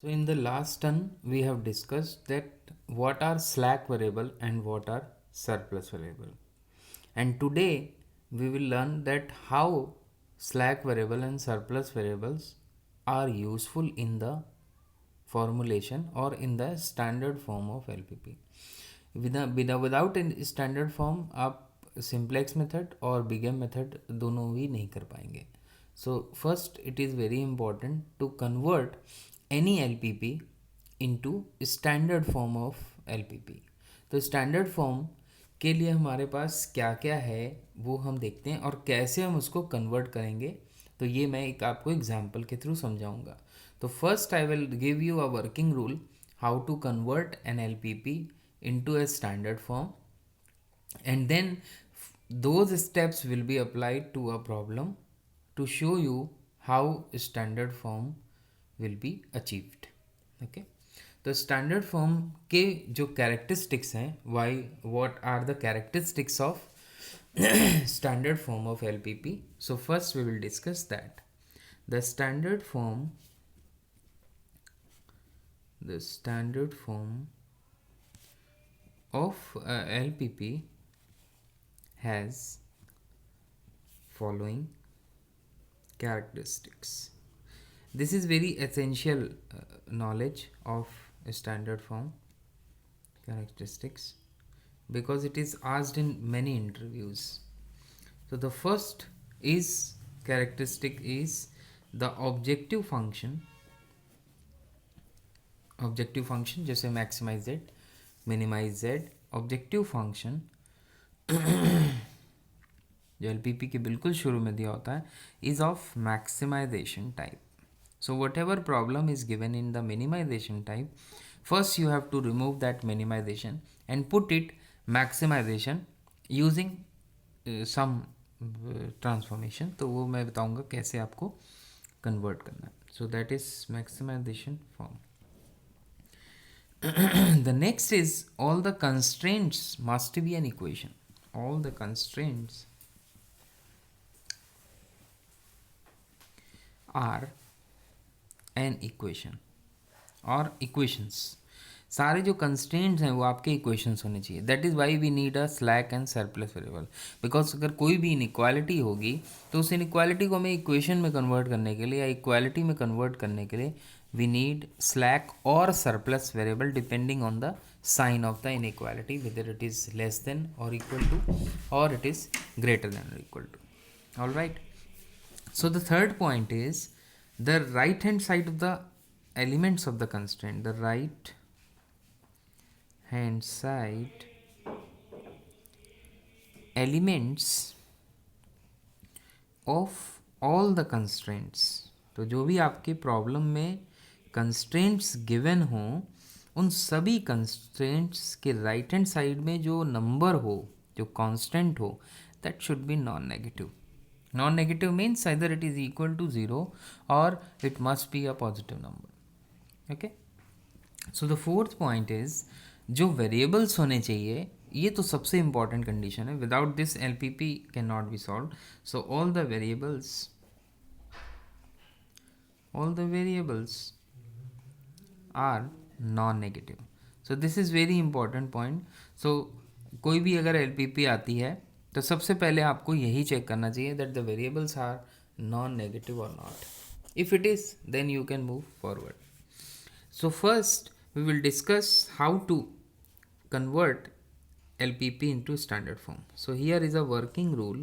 So in the last turn, we have discussed that what are slack variable and what are surplus variable. And today we will learn that how slack variable and surplus variables are useful in the formulation or in the standard form of LPP. Without a standard form आप simplex method और begin method दोनों ही नहीं कर पाएंगे. So first it is very important to convert any LPP into standard form of LPP. तो standard form के लिए हमारे पास क्या क्या है वो हम देखते हैं और कैसे हम उसको कन्वर्ट करेंगे. तो ये मैं एक आपको एग्जाम्पल के थ्रू समझाऊंगा. तो first I will give you a working rule how to convert an LPP into a standard form, and then those steps will be applied to a problem to show you how standard form will be achieved. Okay, तो standard form के जो characteristics हैं, why what are the characteristics of standard form of LPP. So first we will discuss that the standard form of LPP has following characteristics. This is very essential knowledge of standard form characteristics because it is asked in many interviews. So the first is characteristic is the objective function जैसे maximize z, minimize z. Objective function जो LPP के बिल्कुल शुरू में दिया होता है is of maximization type. So whatever problem is given in the minimization type, first you have to remove that minimization and put it maximization using some transformation. तो वो मैं बताऊंगा कैसे आपको convert करना है. So that is maximization form. The next is all the constraints must be an equation. All the constraints are an equation और equations. सारे जो कंस्ट्रेंट्स हैं वो आपके इक्वेशंस होने चाहिए. That is why we need a slack and surplus variable. Because अगर कोई भी इनइक्वालिटी होगी तो उस इनइक्वालिटी को हमें इक्वेशन में कन्वर्ट करने के लिए या इक्वालिटी में कन्वर्ट करने के लिए वी नीड स्लैक और surplus variable depending on the sign of the inequality, whether it is less than और इक्वल टू और इट इज़ ग्रेटर देन और equal to. All right. So the third point is the right hand side of the elements of the constraint. The right hand side elements of all the constraints. तो जो भी आपके problem में constraints given हों उन सभी constraints के right hand side में जो नंबर हो, जो constant हो, that should be non-negative. Non-negative means either it is equal to 0 or it must be a positive number. Okay. So the fourth point is जो variables होने चाहिए, ये तो सबसे important condition है. Without this LPP cannot be solved. So all the variables are non-negative. So this is very important point. So कोई भी अगर LPP आती है तो सबसे पहले आपको यही चेक करना चाहिए that the variables are non negative और not. If it is then you can move forward. So first we will discuss how to convert LPP into standard form. So here is a working rule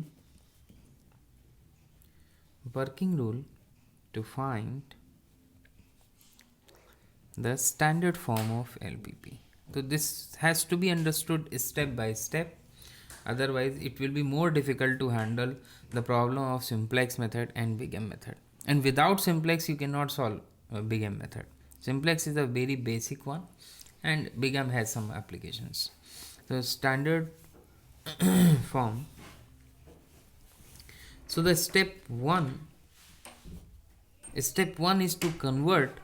to find the standard form of LPP. So this has to be understood step by step. Otherwise it will be more difficult to handle the problem of simplex method and bigam method. And without simplex you cannot solve bigam method. Simplex is a very basic one and bigam has some applications. So standard form. So the step one is to convert.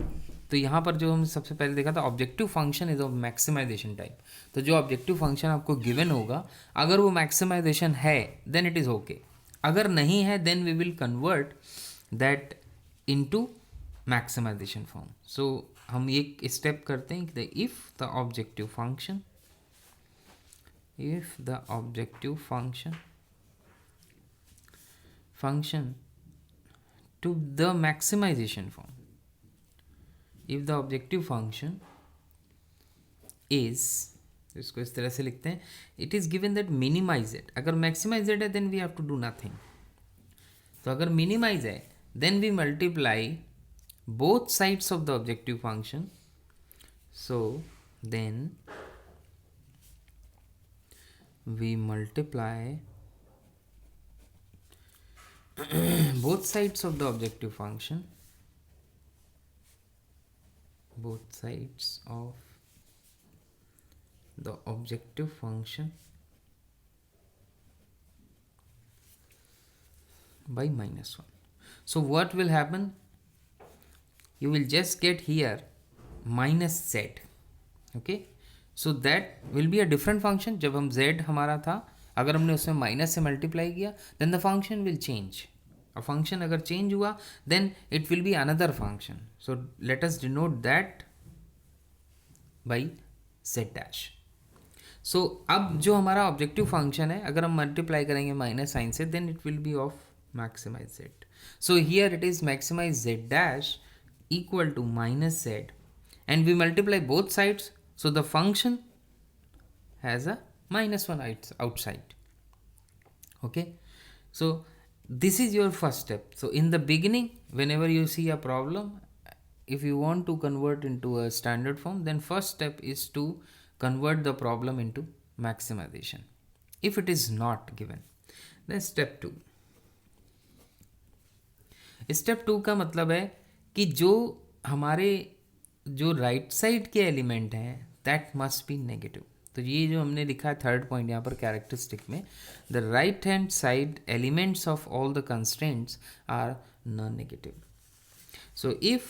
तो यहाँ पर जो हम सबसे पहले देखा था objective function is of maximization type. तो जो ऑब्जेक्टिव फंक्शन आपको गिवन होगा अगर वो मैक्सिमाइजेशन है देन इट इज़ ओके. अगर नहीं है then we will convert that into maximization form. So हम एक स्टेप करते हैं कि if the objective function to the maximization form, if the objective function is, इसको इस तरह से लिखते हैं, it is given that minimize it, अगर maximize it है then we have to do nothing, तो अगर minimize है then we multiply both sides of the objective function, so then we multiply both sides of the objective function, by -1. So what will happen? You will just get here minus z. Okay, so that will be a different function. जब हम z हमारा था, अगर हमने उसमें minus से multiply किया then the function will change. A function अगर चेंज हुआ then it will be another function. So let us denote that by z dash. So अब जो हमारा ऑब्जेक्टिव फंक्शन है, अगर हम मल्टीप्लाई करेंगे माइनस साइन से then it will be of maximize z. So here it is maximize z dash equal to minus z, and we multiply both sides, so the function has a -1 outside. Okay, so this is your first step. So in the beginning, whenever you see a problem, if you want to convert into a standard form, then first step is to convert the problem into maximization. If it is not given, then step 2. Step 2 का मतलब है कि जो हमारे जो right side के element हैं that must be negative. तो ये जो हमने लिखा है थर्ड पॉइंट यहाँ पर कैरेक्टरिस्टिक में, the right hand side elements of all the constraints are non negative. So if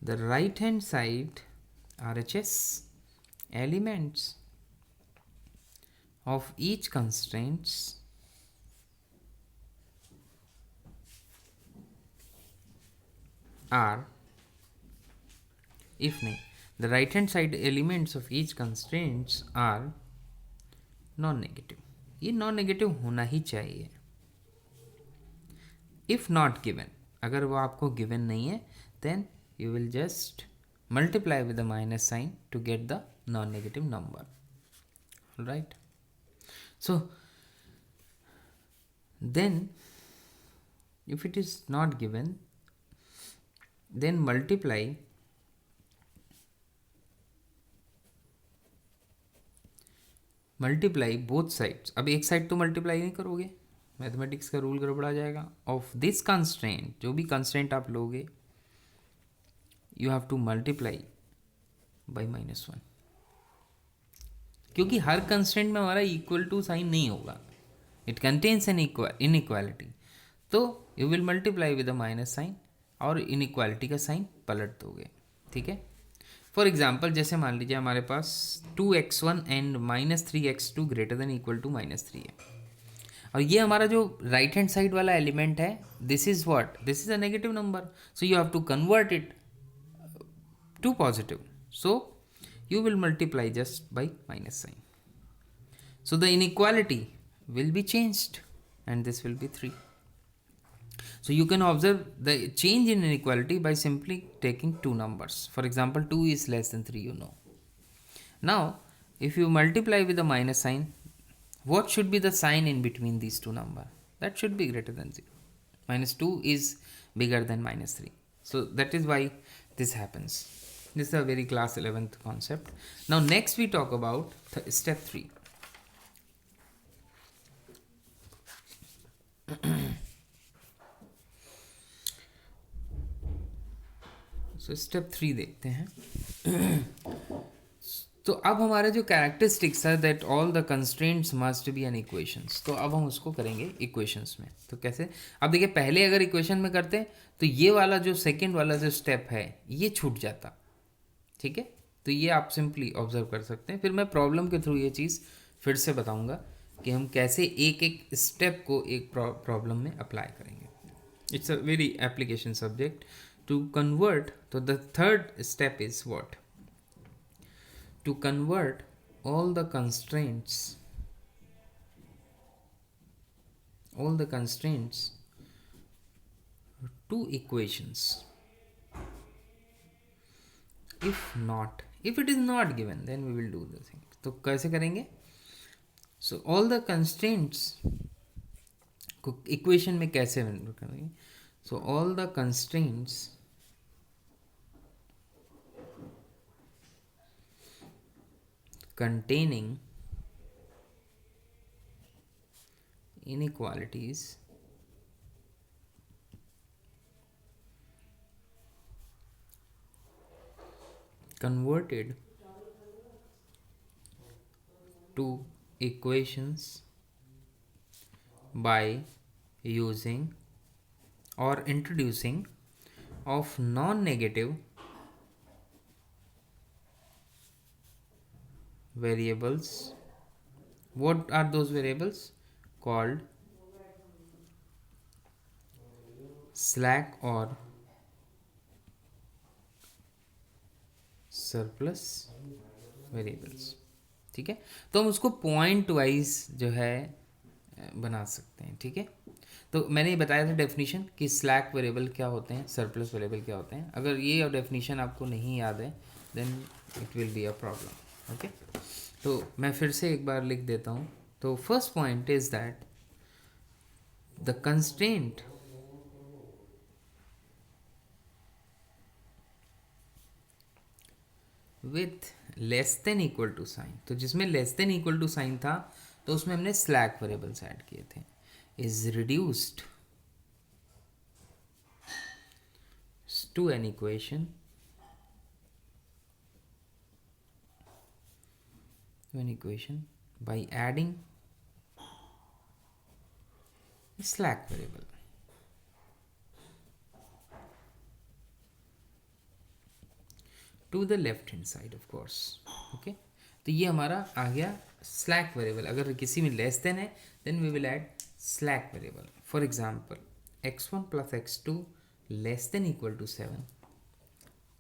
the right hand side RHS elements of each constraints are, if नहीं, the right hand side elements of each constraints are non-negative. ये non-negative होना ही चाहिए. If not given, अगर वो आपको given नहीं है then you will just multiply with the minus sign to get the non-negative number. Right? So then if it is not given, then multiply both sides. अब एक side तो multiply नहीं करोगे, मैथमेटिक्स का रूल गड़बड़ा जाएगा. ऑफ दिस कंस्ट्रेंट, जो भी कंस्ट्रेंट आप लोगे, you have to multiply by -1, क्योंकि हर कंस्ट्रेंट में हमारा इक्वल टू साइन नहीं होगा. इट कंटेन्स एन इनइक्वालिटी, तो you will multiply with a minus sign और इनइक्वालिटी का साइन पलट दोगे. ठीक है. फॉर एग्जाम्पल, जैसे मान लीजिए हमारे पास 2x1 and -3x2 greater than equal to -3 है, और ये हमारा जो राइट हैंड साइड वाला एलिमेंट है, this is what, this is a negative number, so you have to convert it to positive. So you will multiply just by minus sign, so the inequality will be changed and this will be 3. So you can observe the change in inequality by simply taking two numbers. For example, 2 is less than 3, you know. Now, if you multiply with the minus sign, what should be the sign in between these two numbers? That should be greater than 0. -2 is bigger than -3. So that is why this happens. This is a very class 11th concept. Now next we talk about step 3. So step 3 देखते हैं. तो अब हमारे जो characteristics है that all the constraints must be an equations, तो अब हम उसको करेंगे इक्वेशंस में. तो कैसे? अब देखिए, पहले अगर इक्वेशन में करते तो ये वाला जो सेकंड वाला जो स्टेप है ये छूट जाता. ठीक है. तो ये आप सिंपली ऑब्जर्व कर सकते हैं. फिर मैं प्रॉब्लम के थ्रू ये चीज़ फिर से बताऊँगा कि हम कैसे एक एक स्टेप को एक प्रॉब्लम में अप्लाई करेंगे. It's a very application subject. To convert, so the third step is what? To convert all the constraints, all the constraints to equations. If not, if it is not given, then we will do the thing. तो कैसे करेंगे? So all the constraints को equation में कैसे करेंगे? So all the constraints containing inequalities converted to equations by using or introducing of non-negative variables. What are those variables? Called slack or surplus variables. ठीक है, तो हम उसको पॉइंट वाइज जो है बना सकते हैं. ठीक है, तो मैंने ये बताया था डेफिनेशन कि स्लैक वेरिएबल क्या होते हैं, सरप्लस वेरिएबल क्या होते हैं. अगर ये डेफिनेशन आपको नहीं याद है then it will be a problem. Okay, तो मैं फिर से एक बार लिख देता हूँ. तो first point is that the constraint with less than equal to sign, तो जिसमें less than equal to sign था तो उसमें हमने स्लैक वेरिएबल्स ऐड किए थे, is reduced to an equation by adding slack variable. To the left hand side of course. Okay, तो ये हमारा आ गया स्लैक वेरिएबल. अगर किसी में लेस देन है then we will add slack variable. For example x1 plus x2 less than equal to 7.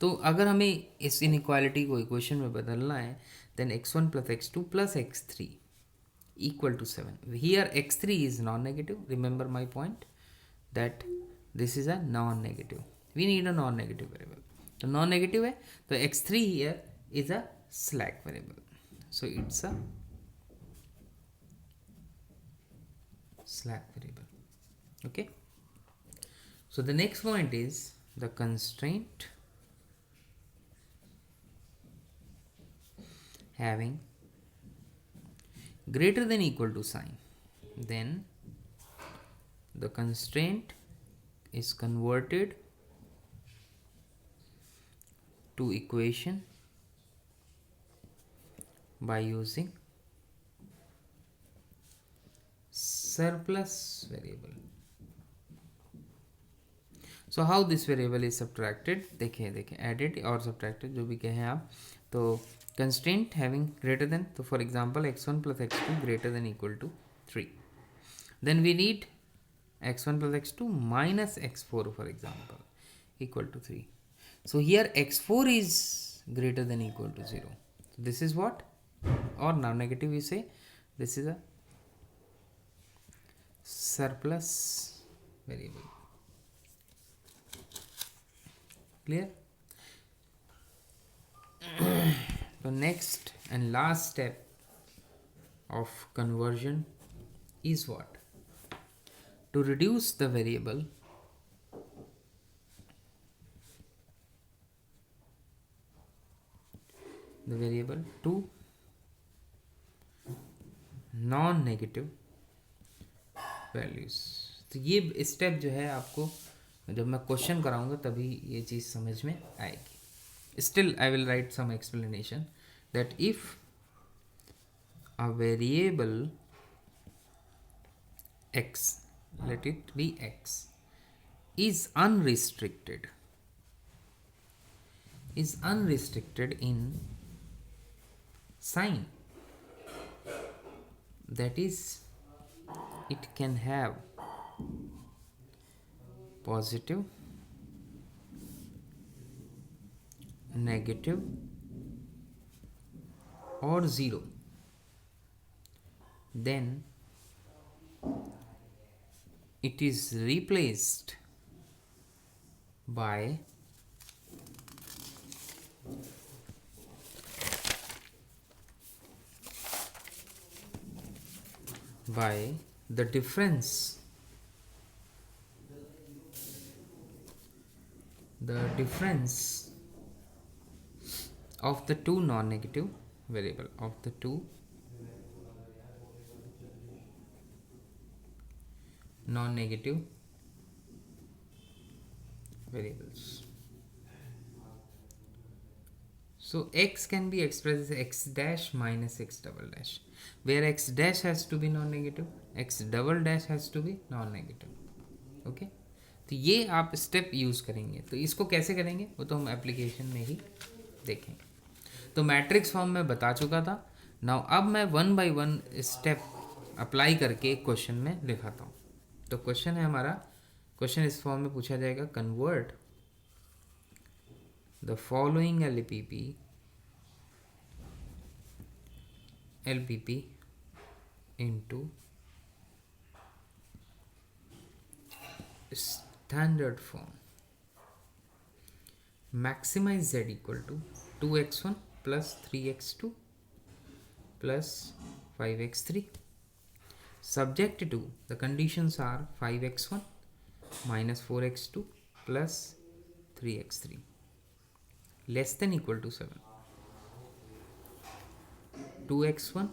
तो अगर हमें इस इनइक्वालिटी को इक्वेशन में बदलना है then x1 plus x2 plus x3 equal to 7. Here x3 is non-negative. Remember my point that this is a non-negative. We need a non-negative variable. तो non-negative है तो x3 here is a slack variable. So it's a slack variable. Okay. So the next point is the constraint having greater than equal to sign, then the constraint is converted to equation by using surplus variable. So how this variable is subtracted, देखिए added और subtracted जो भी कहें आप. तो constraint having greater than, तो for example x1 plus x2 greater than equal to 3, then we need x1 plus x2 minus x4 for example equal to 3. So here x4 is greater than equal to 0. So this is what, or non-negative we say, this is a surplus variable. Clear? The next and last step of conversion is what? To reduce the variable to non-negative values. तो ये step जो है आपको जब मैं question कराऊंगा तभी ये चीज़ समझ में आएगी. Still I will write some explanation that if a variable x, let it be x, is unrestricted in sign, that is it can have positive negative और 0, then it is replaced by the difference of the two non-negative variable, of the two non-negative variables. So x can be expressed as x dash minus x double dash, where x dash has to be non-negative, x double dash has to be non-negative. Okay तो ये आप step use करेंगे। तो इसको कैसे करेंगे वो तो हम एप्लीकेशन में ही देखेंगे। तो मैट्रिक्स फॉर्म में बता चुका था। नाउ अब मैं 1 बाय 1 स्टेप अप्लाई करके एक क्वेश्चन में दिखाता हूँ। तो क्वेश्चन है हमारा, क्वेश्चन इस फॉर्म में पूछा जाएगा, convert the following LPP into standard form. Maximize z equal to 2x1 plus 3x2 plus 5x3. Subject to the conditions are 5x1 minus 4x2 plus 3x3 less than equal to 7. 2x1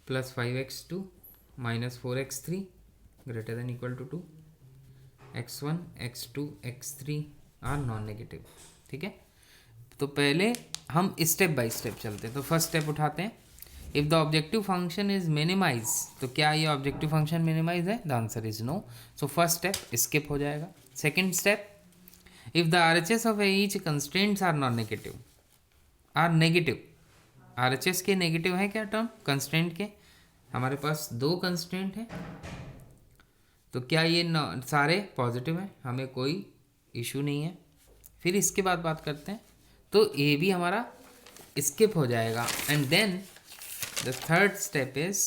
plus 5x2 minus 4x3 greater than equal to 2. x1 x2 x3 are non negative. ठीक है, तो पहले हम step by step चलते हैं। तो first step उठाते हैं, if the objective function is minimize, तो क्या ये ऑब्जेक्टिव फंक्शन मिनिमाइज है? The answer is no. So first step skip हो जाएगा। Second step, if the RHS of each constraints are non negative, are negative, RHS के negative है क्या term? Constraint के हमारे पास दो कंस्ट्रेंट हैं, तो क्या ये सारे पॉजिटिव हैं? हमें कोई इशू नहीं है। फिर इसके बाद बात करते हैं, तो ये भी हमारा स्किप हो जाएगा। And then the third step is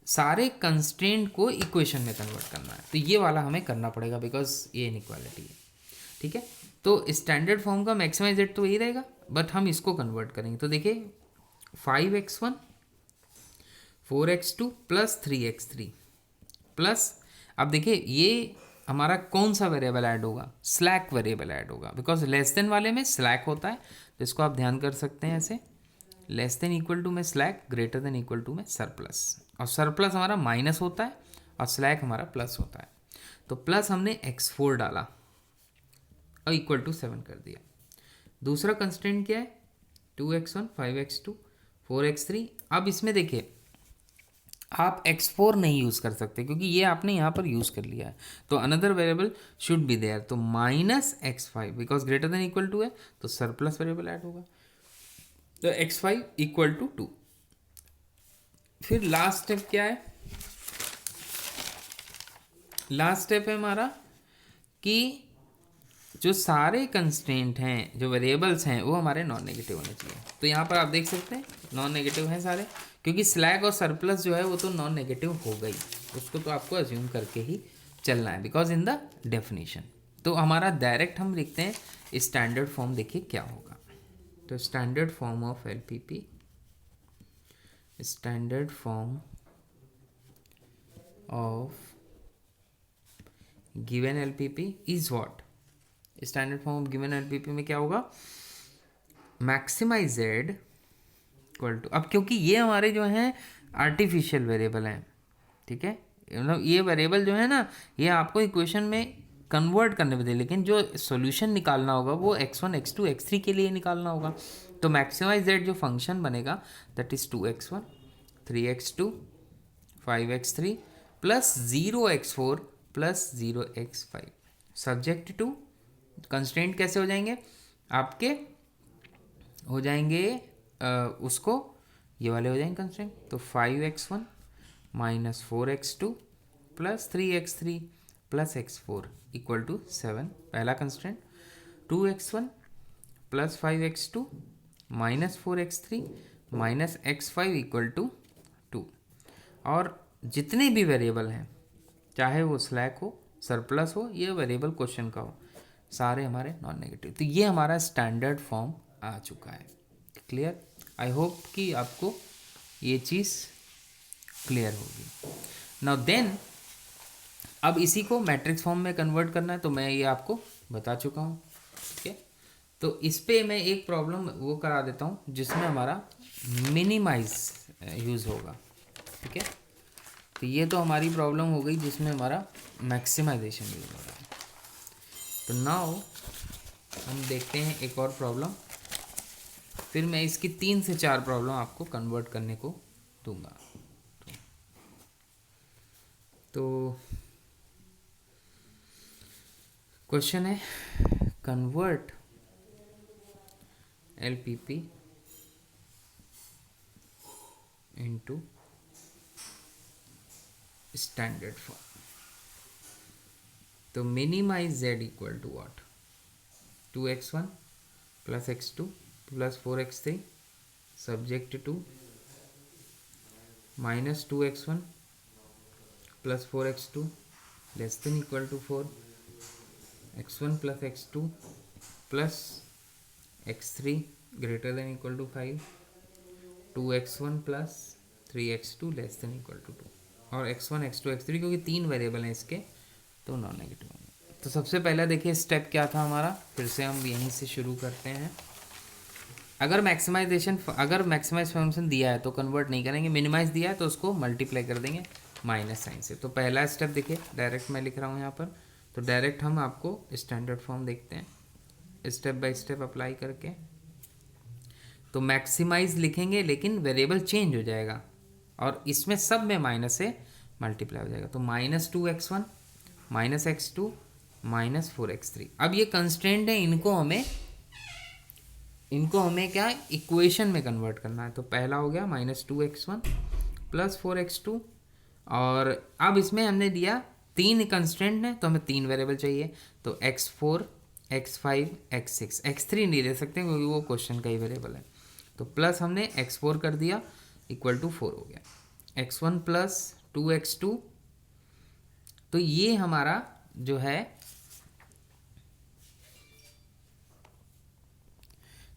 सारे कंस्ट्रेंट को इक्वेशन में कन्वर्ट करना है। तो ये वाला हमें करना पड़ेगा बिकॉज ये इनइक्वालिटी है। ठीक है, तो स्टैंडर्ड फॉर्म का मैक्सिमाइज z तो यही रहेगा, बट हम इसको कन्वर्ट करेंगे। तो देखिए 5x1 4x2 plus 3x3 plus, अब देखिए ये हमारा कौन सा वेरिएबल ऐड होगा? स्लैक वेरिएबल ऐड होगा, बिकॉज लेस देन वाले में स्लैक होता है। तो इसको आप ध्यान कर सकते हैं ऐसे, लेस देन इक्वल टू में slack, greater than equal to में सरप्लस। और सरप्लस हमारा माइनस होता है और स्लैक हमारा प्लस होता है। तो प्लस हमने x4 डाला और इक्वल टू 7 कर दिया। दूसरा कंस्टेंट क्या है? 2x1 5x2 4x3। अब इसमें देखिए आप x4 नहीं यूज़ कर सकते क्योंकि ये आपने यहाँ पर यूज़ कर लिया है। तो another variable should be there, तो minus x5 because greater than equal to है, तो सरप्लस वेरिएबल ऐड होगा। तो x5 इक्वल टू 2। फिर लास्ट स्टेप क्या है? लास्ट स्टेप है हमारा कि जो सारे कंस्ट्रेंट हैं, जो वेरिएबल्स हैं, वो हमारे नॉन नेगेटिव होने चाहिए। तो यहाँ पर आप देख सकते हैं नॉन नेगेटिव हैं सारे, क्योंकि स्लैक और सरप्लस जो है वो तो नॉन नेगेटिव हो गई, उसको तो आपको अज्यूम करके ही चलना है बिकॉज इन द डेफिनेशन। तो हमारा डायरेक्ट हम लिखते हैं स्टैंडर्ड फॉर्म, देखिए क्या होगा। तो standard form of LPP, standard form of given LPP is what? Standard form of given LPP में क्या होगा? मैक्सिमाइज z इक्वल टू, अब क्योंकि ये हमारे जो हैं आर्टिफिशियल वेरिएबल हैं, ठीक है, मतलब ये वेरिएबल जो है ना, ये आपको इक्वेशन में कन्वर्ट करने में दे, लेकिन जो सॉल्यूशन निकालना होगा वो x1 x2 x3 के लिए निकालना होगा। तो मैक्सिमाइज z जो फंक्शन बनेगा that is 2x1 3x2 5x3 plus 0x4 plus 0x5 subject to constraint. कैसे हो जाएंगे आपके? हो जाएंगे उसको ये वाले हो जाएंगे कंस्ट्रेंट। तो 5x1 minus 4x2 plus 3x3 plus x4 equal to 7 पहला constraint. 2x1 plus 5x2 minus 4x3 minus x5 equal to 2। और जितने भी वेरिएबल हैं, चाहे वो स्लैक हो, सरप्लस हो या वेरिएबल क्वेश्चन का हो, सारे हमारे नॉन नेगेटिव। तो ये हमारा स्टैंडर्ड फॉर्म आ चुका है। क्लियर? आई होप कि आपको ये चीज़ क्लियर होगी। नाउ देन अब इसी को मैट्रिक्स फॉर्म में कन्वर्ट करना है, तो मैं ये आपको बता चुका हूँ। ठीक है, तो इस पे मैं एक प्रॉब्लम वो करा देता हूँ जिसमें हमारा मिनिमाइज यूज़ होगा। ठीक है, तो ये तो हमारी प्रॉब्लम हो गई जिसमें हमारा मैक्सिमाइजेशन यूज़ हो रहा है। तो नाउ हम देखते हैं एक और प्रॉब्लम, फिर मैं इसकी 3 से 4 प्रॉब्लम आपको कन्वर्ट करने को दूंगा। तो क्वेश्चन है, convert LPP into standard form. तो minimize z equal to what? 2x1 plus x2 plus 4x3 subject to minus 2x1 plus 4x2 less than equal to 4, x1 plus x2 plus x3 greater than equal to 5, 2x1 plus 3x2 less than equal to 2, और x1 x2 x3 क्योंकि 3 variable हैं इसके, तो non negative होंगे। तो सबसे पहला देखिए स्टेप क्या था हमारा, फिर से हम यहीं से शुरू करते हैं। अगर मैक्सिमाइज फंक्शन दिया है तो कन्वर्ट नहीं करेंगे, मिनिमाइज दिया है तो उसको मल्टीप्लाई कर देंगे माइनस साइन से। तो पहला स्टेप देखिए, डायरेक्ट मैं लिख रहा हूँ यहाँ पर, तो डायरेक्ट हम आपको स्टैंडर्ड फॉर्म देखते हैं स्टेप बाय स्टेप अप्लाई करके। तो मैक्सिमाइज लिखेंगे लेकिन वेरिएबल चेंज हो जाएगा और इसमें सब में माइनस से मल्टीप्लाई हो जाएगा। तो minus 2x1 minus x2 minus 4x3। अब ये कंस्ट्रेंट है, इनको हमें क्या इक्वेशन में कन्वर्ट करना है। तो पहला हो गया माइनस 2x1 प्लस 4x2, और अब इसमें हमने दिया 3 कंस्ट्रेंट है तो हमें 3 वेरिएबल चाहिए। तो x4 x5 x6, x3 नहीं दे सकते क्योंकि वो क्वेश्चन का ही वेरिएबल है। तो प्लस हमने x4 कर दिया इक्वल टू 4 हो गया, x1 प्लस 2x2। तो ये हमारा जो है,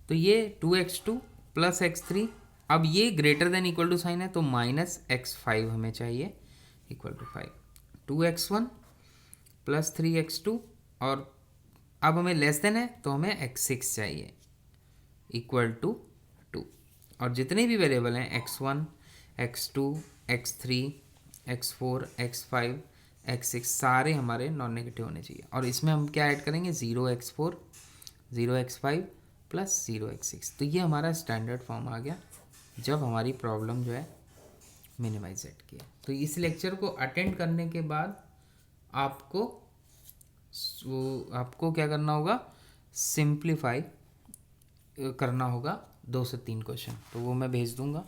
तो ये 2x2 प्लस x3, अब ये greater than equal to sign है तो माइनस x5 हमें चाहिए equal to 5, 2x1 plus 3x2, और अब हमें लेस देन है तो हमें x6 चाहिए इक्वल टू 2। और जितने भी वेरिएबल हैं x1 x2 x3 x4 x5 x6 सारे हमारे नॉन नेगेटिव होने चाहिए। और इसमें हम क्या ऐड करेंगे, 0x4 0x5 प्लस 0x6। तो ये हमारा स्टैंडर्ड फॉर्म आ गया जब हमारी प्रॉब्लम जो है मिनिमाइज सेट की है। तो इस लेक्चर को अटेंड करने के बाद आपको क्या करना होगा, सिंप्लीफाई करना होगा 2 से 3 क्वेश्चन, तो वो मैं भेज दूंगा।